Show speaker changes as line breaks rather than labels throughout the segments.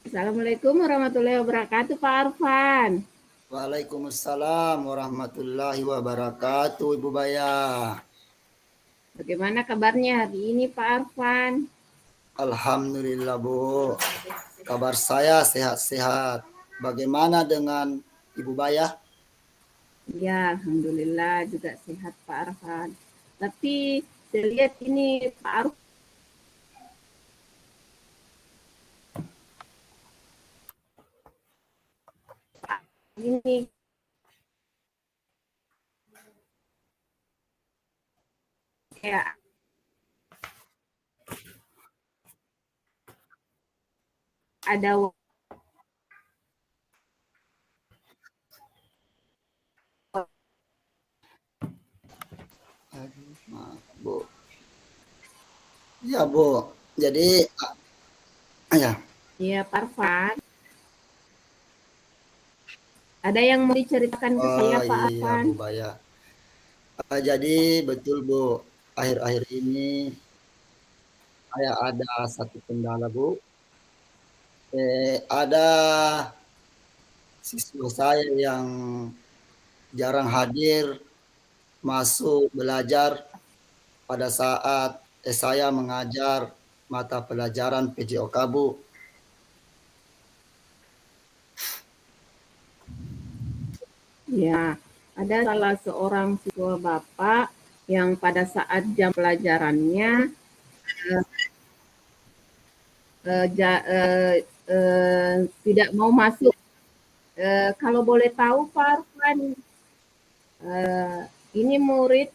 Assalamualaikum warahmatullahi wabarakatuh, Pak Arfan.
Waalaikumsalam warahmatullahi wabarakatuh, Ibu Baya.
Bagaimana kabarnya hari ini, Pak Arfan?
Alhamdulillah, Bu. Kabar saya sehat-sehat. Bagaimana dengan Ibu Baya?
Ya, alhamdulillah juga sehat, Pak Arfan. Tapi saya lihat ini Pak Arfan ini kayak ada
Aduh, maaf, Bu. Ya, Bu. Jadi, ya.
ya Pak Arfan. Ada yang mau diceritakan ke saya,
Oh
Pak
iya,
Arfan?
Bu Baya. Jadi betul, Bu. Akhir-akhir ini saya ada satu kendala, Bu. Ada siswa saya yang jarang hadir masuk belajar pada saat saya mengajar mata pelajaran PJOK, Bu.
Ya, ada salah seorang siswa Bapak yang pada saat jam pelajarannya eh, ja- eh, tidak mau masuk. Kalau boleh tahu, Pak Arfan, eh, ini murid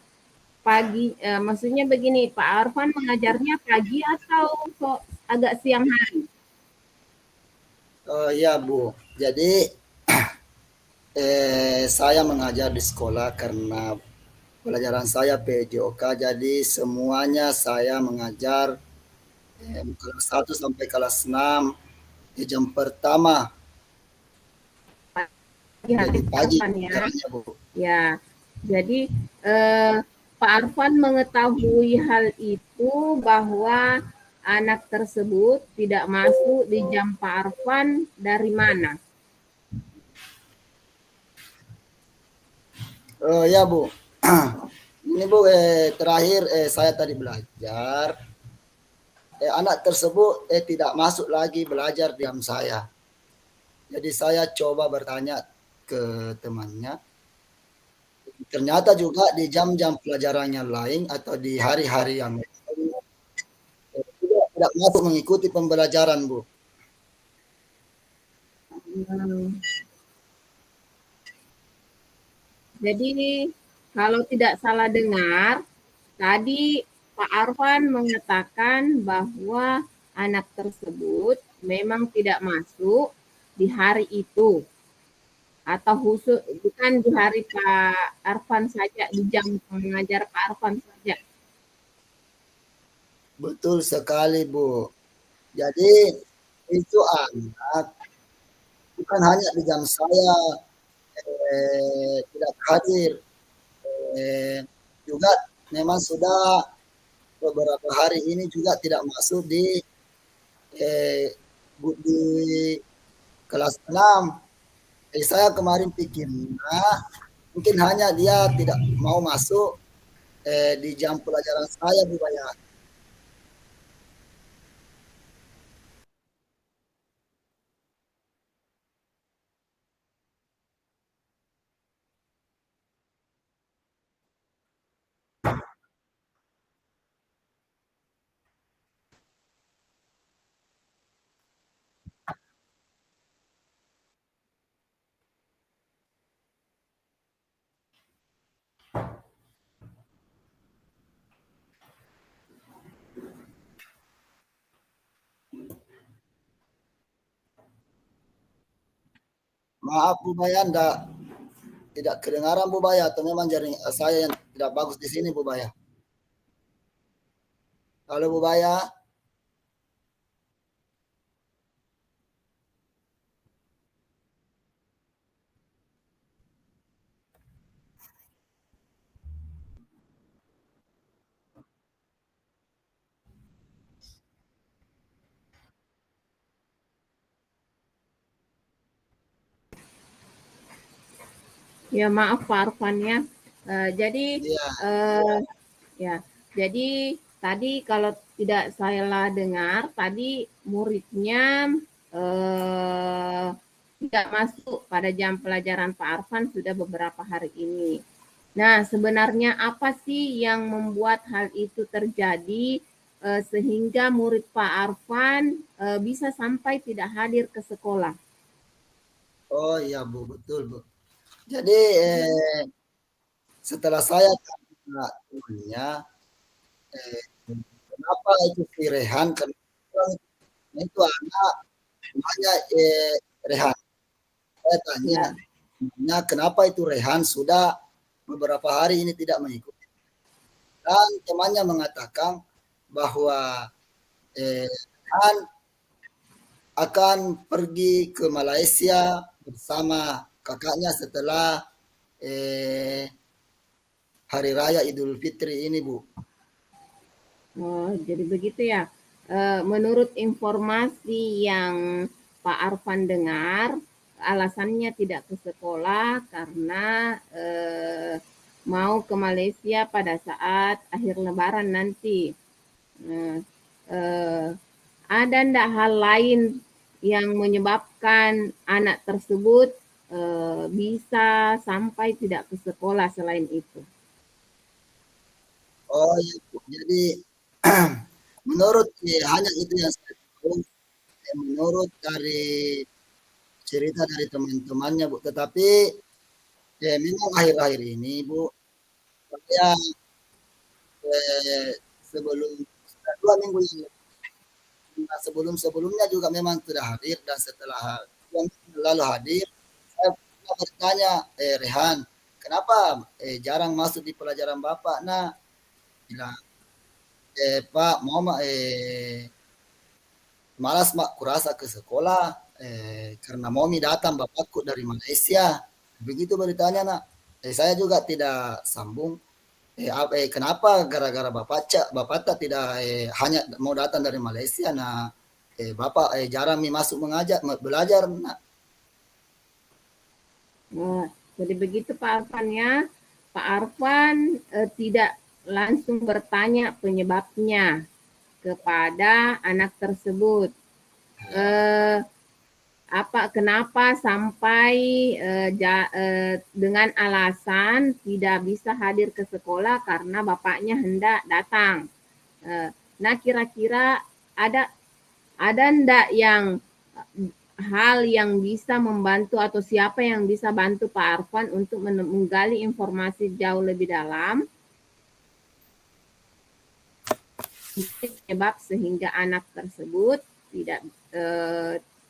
pagi, maksudnya begini, Pak Arfan mengajarnya pagi atau kok agak siang hari?
Oh iya, Bu. Jadi saya mengajar di sekolah karena pelajaran saya PJOK, jadi semuanya saya mengajar kelas 1 sampai kelas 6 di jam pertama,
Pagi hari
jadi
Pak
pagi
Arfan ya.
pelajarannya, Bu.
Ya, jadi eh, Pak Arfan mengetahui hal itu bahwa anak tersebut tidak masuk di jam Pak Arfan dari mana?
Oh ya, Bu. Ini, Bu, terakhir saya tadi belajar, anak tersebut tidak masuk lagi belajar di jam saya. Jadi saya coba bertanya ke temannya, ternyata juga di jam-jam pelajarannya lain atau di hari-hari yang lain, tidak masuk mengikuti pembelajaran, Bu.
Hmm, jadi kalau tidak salah dengar, tadi Pak Arfan mengatakan bahwa anak tersebut memang tidak masuk di hari itu atau khusus bukan di hari Pak Arfan saja, di jam mengajar Pak Arfan saja.
Betul sekali, Bu. Jadi itu anak bukan hanya di jam saya tidak hadir, eh, juga memang sudah beberapa hari ini juga tidak masuk eh, di kelas 6. Saya kemarin pikirnya mungkin hanya dia tidak mau masuk di jam pelajaran saya, Bu Baya. Maaf, Bu Baya, tidak kedengaran, Bu Baya, atau memang jaring saya yang tidak bagus di sini, Bu Baya. Halo, Bu Baya.
Ya maaf Pak Arfan ya. Jadi
Iya,
eh, ya, jadi tadi kalau tidak salah dengar, tadi muridnya tidak masuk pada jam pelajaran Pak Arfan sudah beberapa hari ini. Nah, sebenarnya apa sih yang membuat hal itu terjadi sehingga murid Pak Arfan bisa sampai tidak hadir ke sekolah?
oh iya Bu, betul Bu. Jadi setelah saya tanya temannya, eh, kenapa itu si Rehan, kenapa itu anak namanya Rehan. Saya tanya,
Ya,
namanya kenapa itu Rehan sudah beberapa hari ini tidak mengikuti. Dan temannya mengatakan bahwa Rehan akan pergi ke Malaysia bersama kakaknya setelah eh, Hari Raya Idul Fitri ini, Bu.
oh, jadi begitu ya. Menurut informasi yang Pak Arfan dengar, alasannya tidak ke sekolah karena mau ke Malaysia pada saat akhir Lebaran nanti. Nah, eh, ada ndak hal lain yang menyebabkan anak tersebut bisa sampai tidak ke sekolah selain itu?
Oh iya, Bu. Jadi menurut hanya itu yang saya tahu. Menurut dari cerita dari teman-temannya, Bu. Tetapi memang akhir-akhir ini, Bu, saya sebelum 2 minggu yang nah, sebelum-sebelumnya juga memang sudah hadir dan setelah yang lalu hadir, saya pernah bertanya, Rehan, kenapa jarang masuk di pelajaran Bapak? Nah, bilang, Pak, mau malas mak kurasa ke sekolah karena Momi datang bapakku dari Malaysia. Begitu beritanya nak. Saya juga tidak sambung. Kenapa gara-gara bapak tak tidak hanya mau datang dari Malaysia. Nah, bapak jarang masuk belajar. Nak.
Nah, jadi begitu Pak Arfan ya. Pak Arfan tidak langsung bertanya penyebabnya kepada anak tersebut. Eh, kenapa sampai dengan alasan tidak bisa hadir ke sekolah karena bapaknya hendak datang. Nah, kira-kira ada ada ndak yang hal yang bisa membantu atau siapa yang bisa bantu Pak Arfan untuk menggali informasi jauh lebih dalam penyebab sehingga anak tersebut tidak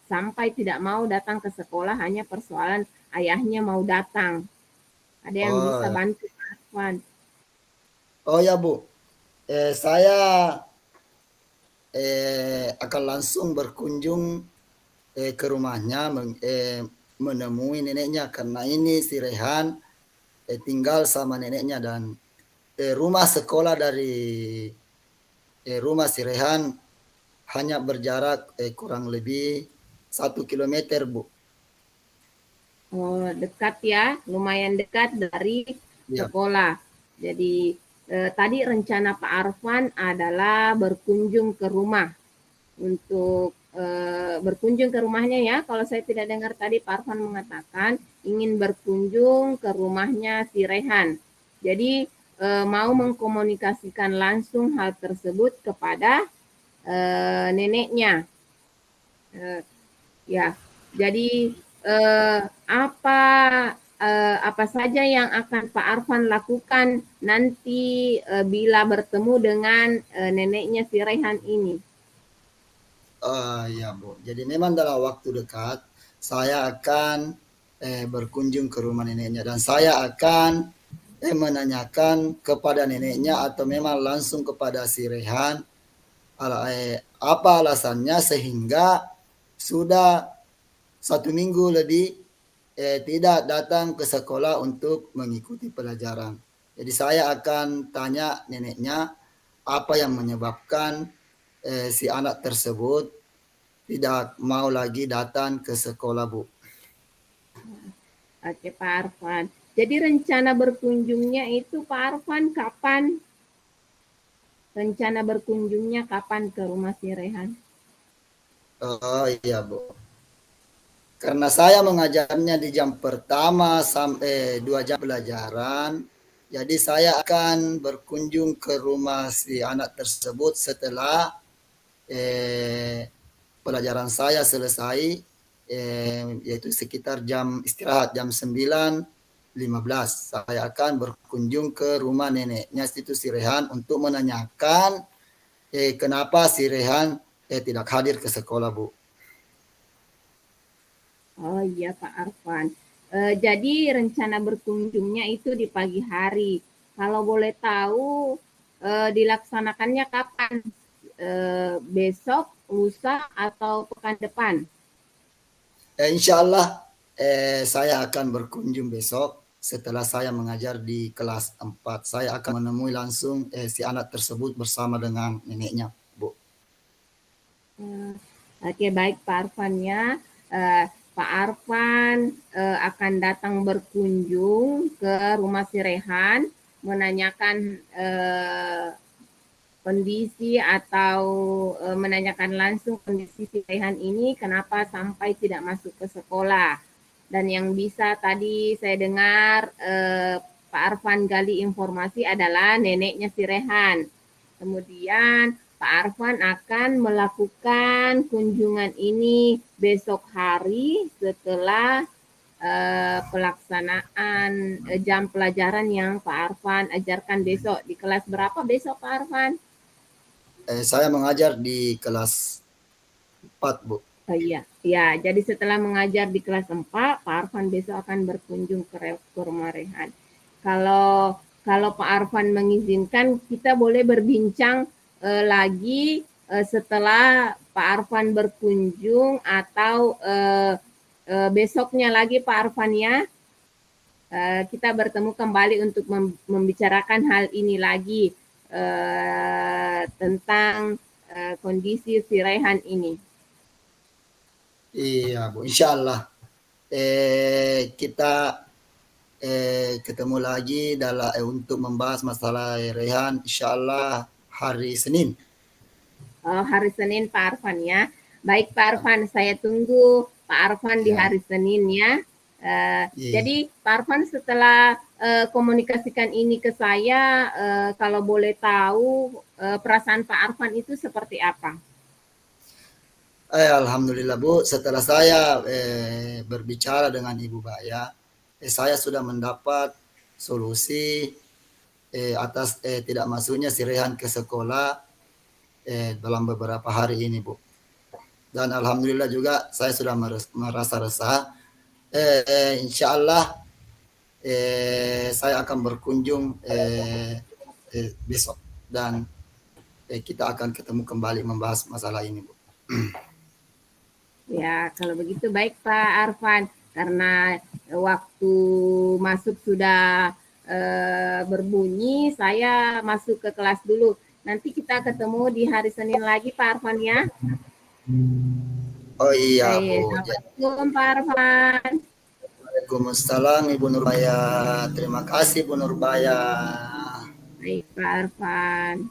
sampai tidak mau datang ke sekolah hanya persoalan ayahnya mau datang. Ada yang bisa
Oh,
bantu Pak Arfan?
oh ya Bu, saya akan langsung berkunjung ke rumahnya menemui neneknya karena ini si Rehan tinggal sama neneknya dan rumah sekolah dari rumah si Rehan hanya berjarak kurang lebih 1 kilometer, Bu.
Oh, dekat ya, lumayan dekat dari
Ya.
sekolah. Jadi tadi rencana Pak Arfan adalah berkunjung ke rumah untuk berkunjung ke rumahnya ya. Kalau saya tidak dengar tadi Pak Arfan mengatakan ingin berkunjung ke rumahnya si Rehan. Jadi mau mengkomunikasikan langsung hal tersebut kepada neneknya. Eh, ya, jadi apa apa saja yang akan Pak Arfan lakukan nanti bila bertemu dengan neneknya si Rehan ini?
Ya, Bu. Jadi memang dalam waktu dekat saya akan berkunjung ke rumah neneknya dan saya akan menanyakan kepada neneknya atau memang langsung kepada si Rehan apa alasannya sehingga sudah 1 minggu lebih tidak datang ke sekolah untuk mengikuti pelajaran. Jadi saya akan tanya neneknya apa yang menyebabkan si anak tersebut tidak mau lagi datang ke sekolah, Bu.
Oke Pak Arfan. Jadi rencana berkunjungnya itu Pak Arfan kapan? Rencana berkunjungnya kapan ke rumah si Rehan?
Oh iya Bu. Karena saya mengajarnya di jam pertama sampai 2 jam pelajaran, jadi saya akan berkunjung ke rumah si anak tersebut setelah pelajaran saya selesai, yaitu sekitar jam istirahat jam 9.15. Saya akan berkunjung ke rumah neneknya itu si Rehan untuk menanyakan kenapa si Rehan tidak hadir ke sekolah, Bu.
Oh iya Pak Arfan. Jadi rencana berkunjungnya itu di pagi hari. Kalau boleh tahu dilaksanakannya kapan? Besok, lusa, atau pekan depan?
Insya Allah saya akan berkunjung besok setelah saya mengajar di kelas 4. Saya akan menemui langsung si anak tersebut bersama dengan neneknya, Bu.
Oke, baik Pak Arfan ya. Pak Arfan akan datang berkunjung ke rumah si Rehan, menanyakan kondisi atau menanyakan langsung kondisi si Rehan ini kenapa sampai tidak masuk ke sekolah. Dan yang bisa tadi saya dengar Pak Arfan gali informasi adalah neneknya si Rehan. Kemudian Pak Arfan akan melakukan kunjungan ini besok hari setelah pelaksanaan jam pelajaran yang Pak Arfan ajarkan besok. Di kelas berapa besok Pak Arfan?
Saya mengajar di kelas 4, Bu.
Oh iya, ya. Jadi setelah mengajar di kelas 4, Pak Arfan besok akan berkunjung ke rumah Rehan. Kalau Pak Arfan mengizinkan, kita boleh berbincang lagi setelah Pak Arfan berkunjung atau besoknya lagi Pak Arfan ya. Kita bertemu kembali untuk membicarakan hal ini lagi tentang kondisi si Rehan ini.
Iya, Bu. Insya Allah kita ketemu lagi untuk membahas masalah Rehan. Insya Allah hari Senin.
Hari Senin Pak Arfan ya. Baik Pak Arfan, saya tunggu Pak Arfan di hari Senin ya. Jadi Pak Arfan setelah komunikasikan ini ke saya, kalau boleh tahu perasaan Pak Arfan itu seperti apa?
Alhamdulillah Bu, setelah saya berbicara dengan Ibu Baya, saya sudah mendapat solusi atas tidak masuknya si Rehan ke sekolah dalam beberapa hari ini, Bu. Dan alhamdulillah juga saya sudah merasa resah. Insya Allah saya akan berkunjung besok dan kita akan ketemu kembali membahas masalah ini, Bu.
Ya, kalau begitu baik Pak Arfan, karena waktu masuk sudah berbunyi, saya masuk ke kelas dulu. Nanti kita ketemu di hari Senin lagi Pak Arfan ya.
Oh iya,
Baik,
Bu.
Assalamualaikum Pak Arfan.
Waalaikumsalam Ibu Nurbaya. Terima kasih Bu Nurbaya.
Baik Pak Arfan.